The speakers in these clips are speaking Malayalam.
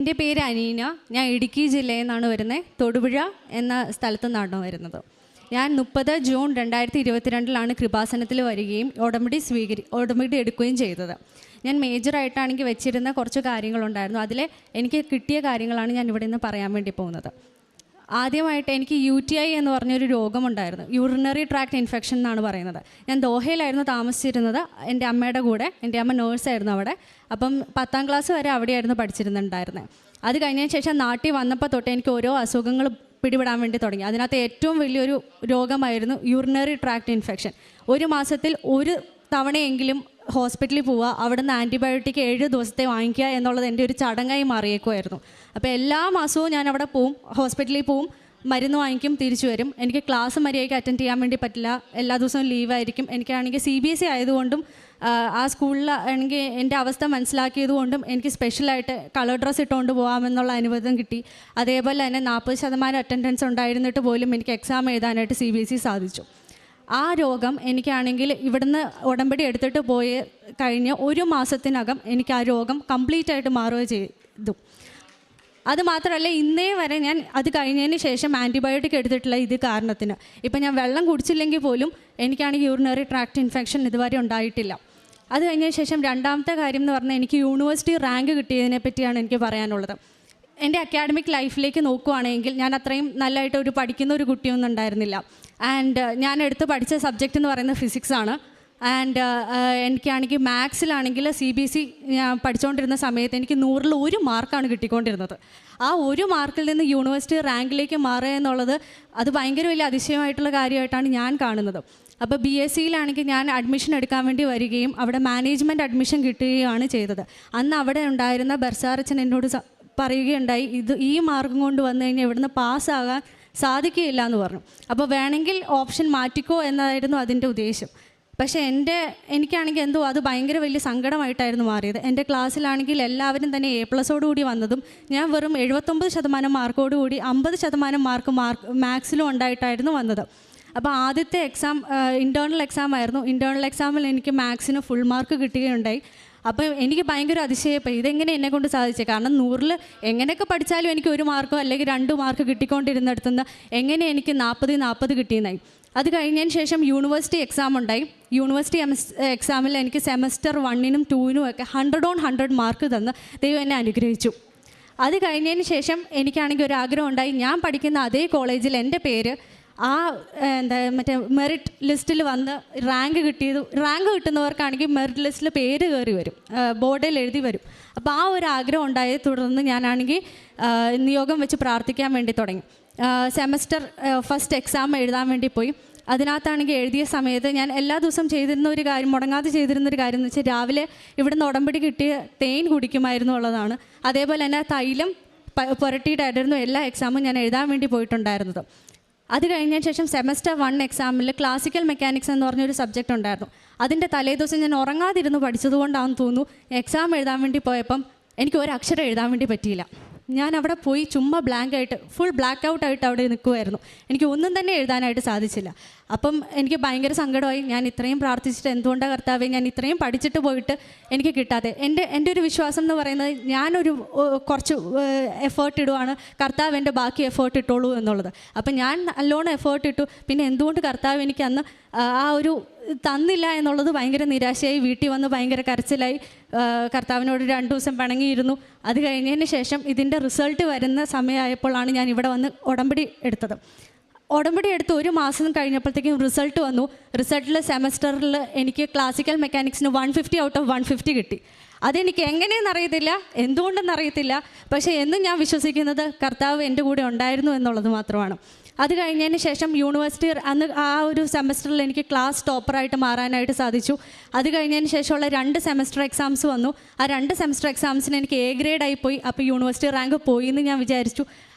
എൻ്റെ പേര് അനീന. ഞാൻ ഇടുക്കി ജില്ലയിൽ നിന്നാണ് വരുന്നത്. തൊടുപുഴ എന്ന സ്ഥലത്തു നിന്നാണ് വരുന്നത്. ഞാൻ 30 ജൂൺ 2022 കൃപാസനത്തിൽ വരികയും ഉടമ്പടി എടുക്കുകയും ചെയ്തത്. ഞാൻ മേജറായിട്ടാണെങ്കിൽ വെച്ചിരുന്ന കുറച്ച് കാര്യങ്ങളുണ്ടായിരുന്നു. അതിൽ എനിക്ക് കിട്ടിയ കാര്യങ്ങളാണ് ഞാൻ ഇവിടെ നിന്ന് പറയാൻ വേണ്ടി പോകുന്നത്. ആദ്യമായിട്ട് എനിക്ക് UTI എന്ന് പറഞ്ഞൊരു രോഗമുണ്ടായിരുന്നു. യൂറിനറി ട്രാക്ട് ഇൻഫെക്ഷൻ എന്നാണ് പറയുന്നത്. ഞാൻ ദോഹയിലായിരുന്നു താമസിച്ചിരുന്നത് എൻ്റെ അമ്മയുടെ കൂടെ. എൻ്റെ അമ്മ നേഴ്സായിരുന്നു അവിടെ. അപ്പം 10ാം ക്ലാസ് വരെ അവിടെയായിരുന്നു പഠിച്ചിരുന്നുണ്ടായിരുന്നത്. അത് കഴിഞ്ഞതിന് ശേഷം നാട്ടിൽ വന്നപ്പോൾ തൊട്ട് എനിക്ക് ഓരോ അസുഖങ്ങൾ പിടിപെടാൻ വേണ്ടി തുടങ്ങി. അതിനകത്ത് ഏറ്റവും വലിയൊരു രോഗമായിരുന്നു യൂറിനറി ട്രാക്ട് ഇൻഫെക്ഷൻ. ഒരു മാസത്തിൽ ഒരു തവണയെങ്കിലും ഹോസ്പിറ്റലിൽ പോവുക, അവിടുന്ന് ആൻറ്റിബയോട്ടിക് 7 ദിവസത്തെ വാങ്ങിക്കുക എന്നുള്ളത് എൻ്റെ ഒരു ചടങ്ങായി മാറിയേക്കുമായിരുന്നു. അപ്പോൾ എല്ലാ മാസവും ഞാൻ അവിടെ പോവും, ഹോസ്പിറ്റലിൽ പോവും, മരുന്ന് വാങ്ങിക്കും, തിരിച്ചു വരും. എനിക്ക് ക്ലാസ് മര്യാദയ്ക്ക് അറ്റൻഡ് ചെയ്യാൻ വേണ്ടി പറ്റില്ല. എല്ലാ ദിവസവും ലീവായിരിക്കും. എനിക്കാണെങ്കിൽ CBSE ആയതുകൊണ്ടും ആ സ്കൂളിൽ ആണെങ്കിൽ എൻ്റെ അവസ്ഥ മനസ്സിലാക്കിയതുകൊണ്ടും എനിക്ക് സ്പെഷ്യലായിട്ട് കളർ ഡ്രസ്സ് ഇട്ടുകൊണ്ട് പോകാമെന്നുള്ള അനുവാദം കിട്ടി. അതേപോലെ തന്നെ 40% അറ്റൻഡൻസ് ഉണ്ടായിരുന്നിട്ട് പോലും എനിക്ക് എക്സാം എഴുതാനായിട്ട് CBSE സാധിച്ചു. ആ രോഗം എനിക്കാണെങ്കിൽ ഇവിടുന്ന് ഉടമ്പടി എടുത്തിട്ട് പോയി കഴിഞ്ഞ് ഒരു മാസത്തിനകം എനിക്ക് ആ രോഗം കംപ്ലീറ്റ് ആയിട്ട് മാറുകയും ചെയ്തു. അതുമാത്രമല്ല, ഇന്നേ വരെ ഞാൻ അത് കഴിഞ്ഞതിന് ശേഷം ആൻറ്റിബയോട്ടിക് എടുത്തിട്ടില്ല ഇത് കാരണത്തിന്. ഇപ്പം ഞാൻ വെള്ളം കുടിച്ചില്ലെങ്കിൽ പോലും എനിക്കാണെങ്കിൽ യൂറിനറി ട്രാക്ട് ഇൻഫെക്ഷൻ ഇതുവരെ ഉണ്ടായിട്ടില്ല. അത് കഴിഞ്ഞതിന് ശേഷം രണ്ടാമത്തെ കാര്യം എന്ന് പറഞ്ഞാൽ എനിക്ക് യൂണിവേഴ്സിറ്റി റാങ്ക് കിട്ടിയതിനെ പറ്റിയാണ് എനിക്ക് പറയാനുള്ളത്. എൻ്റെ അക്കാഡമിക് ലൈഫിലേക്ക് നോക്കുകയാണെങ്കിൽ ഞാൻ അത്രയും നല്ലതായിട്ട് പഠിക്കുന്ന ഒരു കുട്ടിയൊന്നും ഉണ്ടായിരുന്നില്ല. ആൻഡ് ഞാൻ എടുത്ത് പഠിച്ച സബ്ജക്റ്റ് എന്ന് പറയുന്നത് ഫിസിക്സ് ആണ്. ആൻഡ് എനിക്കാണെങ്കിൽ മാത്സിലാണെങ്കിൽ CBSE ഞാൻ പഠിച്ചുകൊണ്ടിരുന്ന സമയത്ത് എനിക്ക് 100-ൽ 1 മാർക്കാണ് കിട്ടിക്കൊണ്ടിരുന്നത്. ആ 1 മാർക്കിൽ നിന്ന് യൂണിവേഴ്സിറ്റി റാങ്കിലേക്ക് മാറുക എന്നുള്ളത് അത് ഭയങ്കര വലിയ അതിശയമായിട്ടുള്ള കാര്യമായിട്ടാണ് ഞാൻ കാണുന്നത്. അപ്പോൾ BSCയിലാണെങ്കിൽ ഞാൻ അഡ്മിഷൻ എടുക്കാൻ വേണ്ടി വരികയും അവിടെ മാനേജ്മെൻറ്റ് അഡ്മിഷൻ കിട്ടുകയാണ് ചെയ്തത്. അന്ന് അവിടെ ഉണ്ടായിരുന്ന ബർസാറച്ചൻ എന്നോട് പറയുകയുണ്ടായി, ഈ മാർക്കും കൊണ്ട് വന്നു കഴിഞ്ഞാൽ ഇവിടുന്ന് പാസ്സാകാൻ സാധിക്കുകയില്ല എന്ന് പറഞ്ഞു. അപ്പോൾ വേണമെങ്കിൽ ഓപ്ഷൻ മാറ്റിക്കോ എന്നായിരുന്നു അതിൻ്റെ ഉദ്ദേശം. പക്ഷേ എനിക്കാണെങ്കിൽ എന്തോ അത് ഭയങ്കര വലിയ സങ്കടമായിട്ടായിരുന്നു മാറിയത്. എൻ്റെ ക്ലാസ്സിലാണെങ്കിൽ എല്ലാവരും തന്നെ A+ കൂടി വന്നതും ഞാൻ വെറും 79% മാർക്കോടുകൂടി 50% മാർക്ക് മാത്സിലും ഉണ്ടായിട്ടായിരുന്നു വന്നത്. അപ്പോൾ ആദ്യത്തെ എക്സാം ഇൻറ്റേർണൽ എക്സാം ആയിരുന്നു. ഇൻറ്റേർണൽ എക്സാമിൽ എനിക്ക് മാത്സിന് ഫുൾ മാർക്ക് കിട്ടുകയുണ്ടായി. അപ്പോൾ എനിക്ക് ഭയങ്കര അതിശയമായി, ഇതെങ്ങനെ എന്നെ കൊണ്ട് സാധിച്ചത്? കാരണം 100-ൽ എങ്ങനെയൊക്കെ പഠിച്ചാലും എനിക്ക് 1 മാർക്കോ അല്ലെങ്കിൽ 2 മാർക്ക് കിട്ടിക്കൊണ്ടിരുന്നിടത്തുനിന്ന് എങ്ങനെ എനിക്ക് 40 കിട്ടിയെന്നായി. അത് കഴിഞ്ഞതിന് ശേഷം യൂണിവേഴ്സിറ്റി എക്സാം ഉണ്ടായി. യൂണിവേഴ്സിറ്റി എക്സാമിൽ എനിക്ക് സെമസ്റ്റർ 1-നും 2-നും ഒക്കെ 100/100 മാർക്ക് തന്ന് ദൈവം എന്നെ അനുഗ്രഹിച്ചു. അത് കഴിഞ്ഞതിന് ശേഷം എനിക്കാണെങ്കിൽ ഒരു ആഗ്രഹം ഉണ്ടായി, ഞാൻ പഠിക്കുന്ന അതേ കോളേജിൽ എൻ്റെ പേര് മറ്റേ മെറിറ്റ് ലിസ്റ്റിൽ വന്ന് റാങ്ക് കിട്ടുന്നവർക്കാണെങ്കിൽ മെറിറ്റ് ലിസ്റ്റിൽ പേര് കയറി വരും, ബോർഡിൽ എഴുതി വരും. അപ്പോൾ ആ ഒരു ആഗ്രഹം ഉണ്ടായതിനെ തുടർന്ന് ഞാനാണെങ്കിൽ നിയോഗം വെച്ച് പ്രാർത്ഥിക്കാൻ വേണ്ടി തുടങ്ങി. സെമസ്റ്റർ ഫസ്റ്റ് എക്സാം എഴുതാൻ വേണ്ടി പോയി. അതിനകത്താണെങ്കിൽ എഴുതിയ സമയത്ത് ഞാൻ എല്ലാ ദിവസവും മുടങ്ങാതെ ചെയ്തിരുന്നൊരു കാര്യം എന്ന് വെച്ചാൽ രാവിലെ ഇവിടുന്ന് ഉടമ്പടി കിട്ടിയ തേൻ കുടിക്കുമായിരുന്നു ഉള്ളതാണ്. അതേപോലെ തന്നെ തൈലം പുരട്ടിയിട്ടായിരുന്നു എല്ലാ എക്സാമും ഞാൻ എഴുതാൻ വേണ്ടി പോയിട്ടുണ്ടായിരുന്നത്. അത് കഴിഞ്ഞതിന് ശേഷം സെമസ്റ്റർ 1 എക്സാമിൽ ക്ലാസിക്കൽ മെക്കാനിക്സ് എന്ന് പറഞ്ഞൊരു സബ്ജക്റ്റ് ഉണ്ടായിരുന്നു. അതിൻ്റെ തലേദിവസം ഞാൻ ഉറങ്ങാതിരുന്ന് പഠിച്ചതുകൊണ്ടാണെന്ന് തോന്നുന്നു എക്സാം എഴുതാൻ വേണ്ടി പോയപ്പം എനിക്ക് ഒരു അക്ഷരം എഴുതാൻ വേണ്ടി പറ്റിയില്ല. ഞാൻ അവിടെ പോയി ചുമ്മാ ഫുൾ ബ്ലാക്ക് ഔട്ടായിട്ട് അവിടെ നിൽക്കുമായിരുന്നു. എനിക്ക് ഒന്നും തന്നെ എഴുതാനായിട്ട് സാധിച്ചില്ല. അപ്പം എനിക്ക് ഭയങ്കര സങ്കടമായി. ഞാൻ ഇത്രയും പ്രാർത്ഥിച്ചിട്ട് എന്തുകൊണ്ടാണ് കർത്താവേ ഞാൻ ഇത്രയും പഠിച്ചിട്ട് പോയിട്ട് എനിക്ക് കിട്ടാതെ? എൻ്റെ ഒരു വിശ്വാസം എന്ന് പറയുന്നത് ഞാനൊരു കുറച്ച് എഫേർട്ട് ഇടുവാണ്, കർത്താവ് എൻ്റെ ബാക്കി എഫേർട്ട് ഇട്ടോളൂ എന്നുള്ളത്. അപ്പം ഞാൻ നല്ലോണം എഫേർട്ട് ഇട്ടു. പിന്നെ എന്തുകൊണ്ട് കർത്താവ് എനിക്ക് അന്ന് ആ ഒരു തന്നില്ല എന്നുള്ളത് ഭയങ്കര നിരാശയായി. വീട്ടിൽ വന്ന് ഭയങ്കര കരച്ചിലായി. കർത്താവിനോട് 2 ദിവസം പിണങ്ങിയിരുന്നു. അത് കഴിഞ്ഞതിന് ശേഷം ഇതിൻ്റെ റിസൾട്ട് വരുന്ന സമയമായപ്പോഴാണ് ഞാൻ ഇവിടെ വന്ന് ഉടമ്പടി എടുത്തത്. ഉടമ്പടി എടുത്ത് 1 മാസം കഴിഞ്ഞപ്പോഴത്തേക്കും റിസൾട്ട് വന്നു. റിസൾട്ടിൽ സെമസ്റ്ററിൽ എനിക്ക് ക്ലാസിക്കൽ മെക്കാനിക്സിന് 150/150 കിട്ടി. അതെനിക്ക് എങ്ങനെയെന്നറിയത്തില്ല, എന്തുകൊണ്ടെന്നറിയത്തില്ല. പക്ഷേ എന്നും ഞാൻ വിശ്വസിക്കുന്നത് കർത്താവ് എൻ്റെ കൂടെ ഉണ്ടായിരുന്നു എന്നുള്ളത് മാത്രമാണ്. അത് കഴിഞ്ഞതിന് ശേഷം യൂണിവേഴ്സിറ്റി അന്ന് ആ ഒരു സെമസ്റ്ററിൽ എനിക്ക് ക്ലാസ് ടോപ്പറായിട്ട് മാറാനായിട്ട് സാധിച്ചു. അത് കഴിഞ്ഞതിന് ശേഷമുള്ള 2 സെമസ്റ്റർ എക്സാംസ് വന്നു. ആ 2 സെമസ്റ്റർ എക്സാംസിന് എനിക്ക് A ഗ്രേഡായി പോയി. അപ്പോൾ യൂണിവേഴ്സിറ്റി റാങ്ക് പോയി എന്ന് ഞാൻ വിചാരിച്ചു.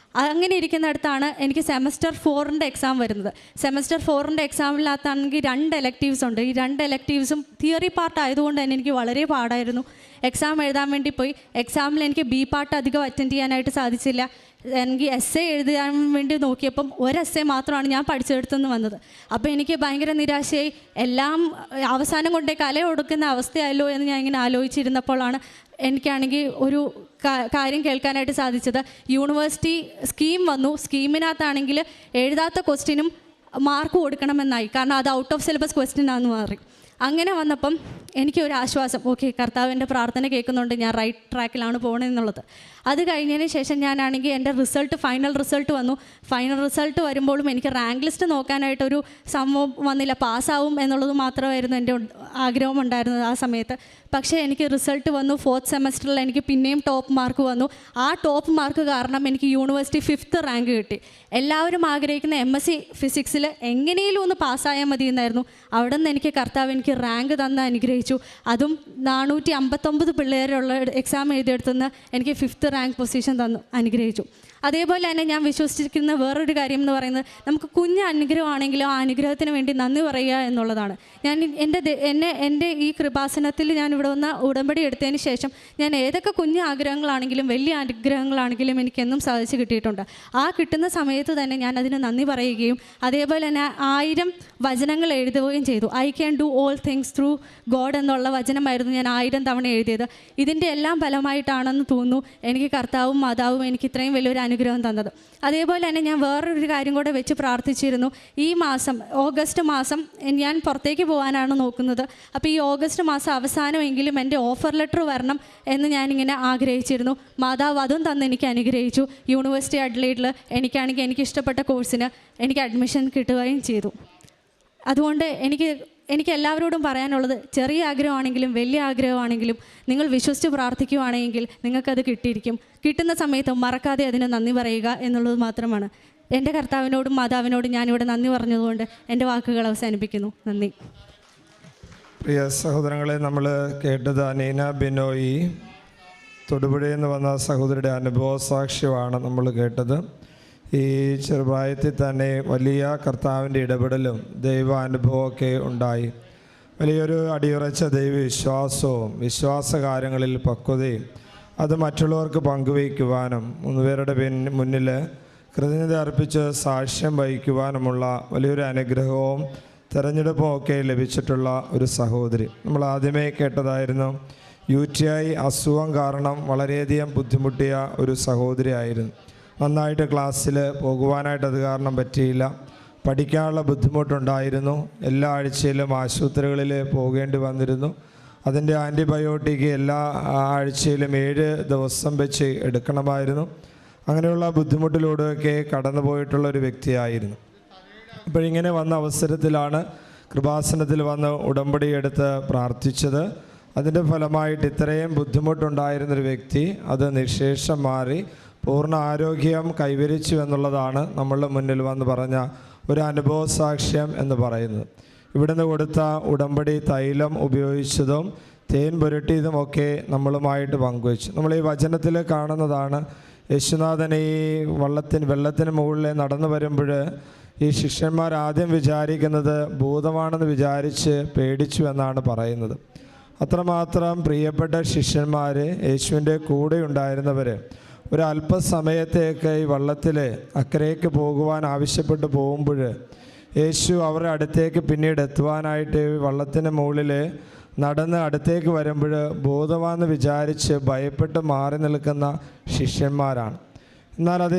അങ്ങനെ ഇരിക്കുന്നിടത്താണ് എനിക്ക് സെമസ്റ്റർ 4-ൻ്റെ എക്സാം വരുന്നത്. സെമസ്റ്റർ 4-ൻ്റെ എക്സാമിനകത്താണെങ്കിൽ 2 എലക്റ്റീവ്സ് ഉണ്ട്. ഈ 2 എലക്റ്റീവ്സും തിയറി പാർട്ട് ആയതുകൊണ്ട് തന്നെ എനിക്ക് വളരെ പാടായിരുന്നു. എക്സാം എഴുതാൻ വേണ്ടി പോയി. എക്സാമിൽ എനിക്ക് B പാർട്ട് അധികം അറ്റൻഡ് ചെയ്യാനായിട്ട് സാധിച്ചില്ല. എനിക്ക് essay എഴുതാൻ വേണ്ടി നോക്കിയപ്പം ഒരു essay മാത്രമാണ് ഞാൻ പഠിച്ചെടുത്തുനിന്ന് വന്നത്. അപ്പോൾ എനിക്ക് ഭയങ്കര നിരാശയായി. എല്ലാം അവസാനം കൊണ്ടേ കല ഒടുക്കുന്ന അവസ്ഥയായല്ലോ എന്ന് ഞാൻ ഇങ്ങനെ ആലോചിച്ചിരുന്നപ്പോഴാണ് എനിക്കാണെങ്കിൽ ഒരു കാര്യം കേൾക്കാനായിട്ട് സാധിച്ചത്, യൂണിവേഴ്സിറ്റി സ്കീം വന്നു. സ്കീമിനകത്താണെങ്കിൽ എഴുതാത്ത ക്വസ്റ്റ്യനും മാർക്ക് കൊടുക്കണമെന്നായി, കാരണം അത് ഔട്ട് ഓഫ് സിലബസ് ക്വസ്റ്റ്യൻ ആണെന്ന് മാറി. അങ്ങനെ വന്നപ്പം എനിക്കൊരു ആശ്വാസം, ഓക്കെ, കർത്താവിൻ്റെ പ്രാർത്ഥന കേൾക്കുന്നുണ്ട്, ഞാൻ റൈറ്റ് ട്രാക്കിലാണ് പോകണമെന്നുള്ളത്. അത് കഴിഞ്ഞതിന് ശേഷം ഞാനാണെങ്കിൽ എൻ്റെ ഫൈനൽ റിസൾട്ട് വന്നു. ഫൈനൽ റിസൾട്ട് വരുമ്പോഴും എനിക്ക് റാങ്ക് ലിസ്റ്റ് നോക്കാനായിട്ടൊരു സംഭവം വന്നില്ല. പാസ്സാവും എന്നുള്ളത് മാത്രമായിരുന്നു എൻ്റെ ആഗ്രഹം ഉണ്ടായിരുന്നത് ആ സമയത്ത്. പക്ഷേ എനിക്ക് റിസൾട്ട് വന്നു. 4th സെമസ്റ്ററിൽ എനിക്ക് പിന്നെയും ടോപ്പ് മാർക്ക് വന്നു. ആ ടോപ്പ് മാർക്ക് കാരണം എനിക്ക് യൂണിവേഴ്സിറ്റി 5th റാങ്ക് കിട്ടി. എല്ലാവരും ആഗ്രഹിക്കുന്ന MSc ഫിസിക്സിൽ എങ്ങനെയും ഒന്ന് പാസ്സായാൽ മതി എന്നായിരുന്നു. അവിടെ നിന്ന് എനിക്ക് കർത്താവ് എനിക്ക് റാങ്ക് തന്ന് അനുഗ്രഹിച്ചു. അതും 459 പിള്ളേരുള്ള എക്സാം എഴുതിയെടുത്തുനിന്ന് എനിക്ക് 5th റാങ്ക് പൊസിഷൻ തന്നു അനുഗ്രഹിച്ചു. അതേപോലെ തന്നെ ഞാൻ വിശ്വസിക്കുന്ന വേറൊരു കാര്യം എന്ന് പറയുന്നത്, നമുക്ക് കുഞ്ഞ് അനുഗ്രഹമാണെങ്കിലും ആ അനുഗ്രഹത്തിന് വേണ്ടി നന്ദി പറയുക എന്നുള്ളതാണ്. ഞാൻ എൻ്റെ ഈ കൃപാസനത്തിൽ ഞാൻ ഇവിടെ വന്ന ഉടമ്പടി എടുത്തതിന് ശേഷം ഞാൻ ഏതൊക്കെ കുഞ്ഞ് ആഗ്രഹങ്ങളാണെങ്കിലും വലിയ അനുഗ്രഹങ്ങളാണെങ്കിലും എനിക്കെന്നും സാധിച്ചു കിട്ടിയിട്ടുണ്ട്. ആ കിട്ടുന്ന സമയത്ത് തന്നെ ഞാൻ അതിന് നന്ദി പറയുകയും അതേപോലെ തന്നെ 1000 വചനങ്ങൾ എഴുതുകയും ചെയ്തു. I can do all things through God എന്നുള്ള വചനമായിരുന്നു ഞാൻ 1000 തവണ എഴുതിയത്. ഇതിൻ്റെ എല്ലാം ഫലമായിട്ടാണെന്ന് തോന്നുന്നു എനിക്ക് കർത്താവും മാതാവും എനിക്ക് ഇത്രയും വലിയൊരു അനുഗ്രഹം തന്നത്. അതേപോലെ തന്നെ ഞാൻ വേറൊരു കാര്യം കൂടെ വെച്ച് പ്രാർത്ഥിച്ചിരുന്നു. ഈ മാസം ഓഗസ്റ്റ് മാസം ഞാൻ പുറത്തേക്ക് പോകാനാണ് നോക്കുന്നത്. അപ്പോൾ ഈ ഓഗസ്റ്റ് മാസം അവസാനമെങ്കിലും എൻ്റെ ഓഫർ ലെറ്റർ വരണം എന്ന് ഞാനിങ്ങനെ ആഗ്രഹിച്ചിരുന്നു. മാതാവ് അതും തന്ന് എനിക്ക് അനുഗ്രഹിച്ചു. യൂണിവേഴ്സിറ്റി അഡ്ലൈഡിൽ എനിക്കാണെങ്കിൽ എനിക്ക് ഇഷ്ടപ്പെട്ട കോഴ്സിന് എനിക്ക് അഡ്മിഷൻ കിട്ടുകയും ചെയ്തു. അതുകൊണ്ട് എനിക്ക് എല്ലാവരോടും പറയാനുള്ളത്, ചെറിയ ആഗ്രഹമാണെങ്കിലും വലിയ ആഗ്രഹമാണെങ്കിലും നിങ്ങൾ വിശ്വസിച്ച് പ്രാർത്ഥിക്കുകയാണെങ്കിൽ നിങ്ങൾക്കത് കിട്ടിയിരിക്കും. കിട്ടുന്ന സമയത്ത് മറക്കാതെ അതിന് നന്ദി പറയുക എന്നുള്ളത് മാത്രമാണ്. എൻ്റെ കർത്താവിനോടും മാതാവിനോടും ഞാനിവിടെ നന്ദി പറഞ്ഞതുകൊണ്ട് എൻ്റെ വാക്കുകൾ അവസാനിപ്പിക്കുന്നു. നന്ദി. പ്രിയ സഹോദരങ്ങളെ, നമ്മൾ കേട്ടത് അനീന ബിനോയി തൊടുപുഴയിൽ നിന്ന് വന്ന സഹോദരിയുടെ അനുഭവ സാക്ഷ്യമാണ് നമ്മൾ കേട്ടത്. ഈ ചെറുപ്രായത്തിൽ തന്നെ വലിയ കർത്താവിൻ്റെ ഇടപെടലും ദൈവാനുഭവമൊക്കെ ഉണ്ടായി. വലിയൊരു അടിയുറച്ച ദൈവവിശ്വാസവും വിശ്വാസകാര്യങ്ങളിൽ പക്വതയും അത് മറ്റുള്ളവർക്ക് പങ്കുവയ്ക്കുവാനും 3 പേരുടെ മുന്നിൽ കൃതജ്ഞത അർപ്പിച്ച് സാക്ഷ്യം വഹിക്കുവാനുമുള്ള വലിയൊരു അനുഗ്രഹവും തിരഞ്ഞെടുപ്പും ഒക്കെ ലഭിച്ചിട്ടുള്ള ഒരു സഹോദരി. നമ്മൾ ആദ്യമേ കേട്ടതായിരുന്നു, UTI അസുഖം കാരണം വളരെയധികം ബുദ്ധിമുട്ടിയ ഒരു സഹോദരിയായിരുന്നു. നന്നായിട്ട് ക്ലാസ്സിൽ പോകുവാനായിട്ട് അത് കാരണം പറ്റിയില്ല. പഠിക്കാനുള്ള ബുദ്ധിമുട്ടുണ്ടായിരുന്നു. എല്ലാ ആഴ്ചയിലും ആശുപത്രികളിൽ പോകേണ്ടി വന്നിരുന്നു. അതിൻ്റെ ആൻറ്റിബയോട്ടിക് എല്ലാ ആഴ്ചയിലും 7 ദിവസം വെച്ച് എടുക്കണമായിരുന്നു. അങ്ങനെയുള്ള ബുദ്ധിമുട്ടിലൂടെയൊക്കെ കടന്നു പോയിട്ടുള്ളൊരു വ്യക്തിയായിരുന്നു. അപ്പോഴിങ്ങനെ വന്ന അവസരത്തിലാണ് കൃപാസനത്തിൽ വന്ന് ഉടമ്പടി എടുത്ത് പ്രാർത്ഥിച്ചത്. അതിൻ്റെ ഫലമായിട്ട് ഇത്രയും ബുദ്ധിമുട്ടുണ്ടായിരുന്നൊരു വ്യക്തി അത് നിശേഷം മാറി പൂർണ്ണ ആരോഗ്യം കൈവരിച്ചു എന്നുള്ളതാണ് നമ്മളുടെ മുന്നിൽ വന്ന് പറഞ്ഞ ഒരു അനുഭവ സാക്ഷ്യം എന്ന് പറയുന്നത്. ഇവിടുന്ന് കൊടുത്ത ഉടമ്പടി തൈലം ഉപയോഗിച്ചതും തേൻ പുരട്ടിയതുമൊക്കെ നമ്മളുമായിട്ട് പങ്കുവച്ചു. നമ്മൾ ഈ വചനത്തിൽ കാണുന്നതാണ്, യേശുനാഥൻ ഈ വെള്ളത്തിന് മുകളിൽ നടന്നു വരുമ്പോൾ ഈ ശിഷ്യന്മാർ ആദ്യം വിചാരിക്കുന്നത് ഭൂതമാണെന്ന് വിചാരിച്ച് പേടിച്ചു എന്നാണ് പറയുന്നത്. അത്രമാത്രം പ്രിയപ്പെട്ട ശിഷ്യന്മാർ, യേശുവിൻ്റെ കൂടെ ഉണ്ടായിരുന്നവർ ഒരല്പസമയത്തേക്ക് ഈ വള്ളത്തിൽ അക്കരയ്ക്ക് പോകുവാൻ ആവശ്യപ്പെട്ട് പോകുമ്പോൾ യേശു അവരുടെ അടുത്തേക്ക് പിന്നീട് എത്തുവാനായിട്ട് വള്ളത്തിന് മുകളിൽ നടന്ന് അടുത്തേക്ക് വരുമ്പോൾ ഭൂതമാണെന്ന് വിചാരിച്ച് ഭയപ്പെട്ട് മാറി നിൽക്കുന്ന ശിഷ്യന്മാരാണ്. എന്നാൽ അത്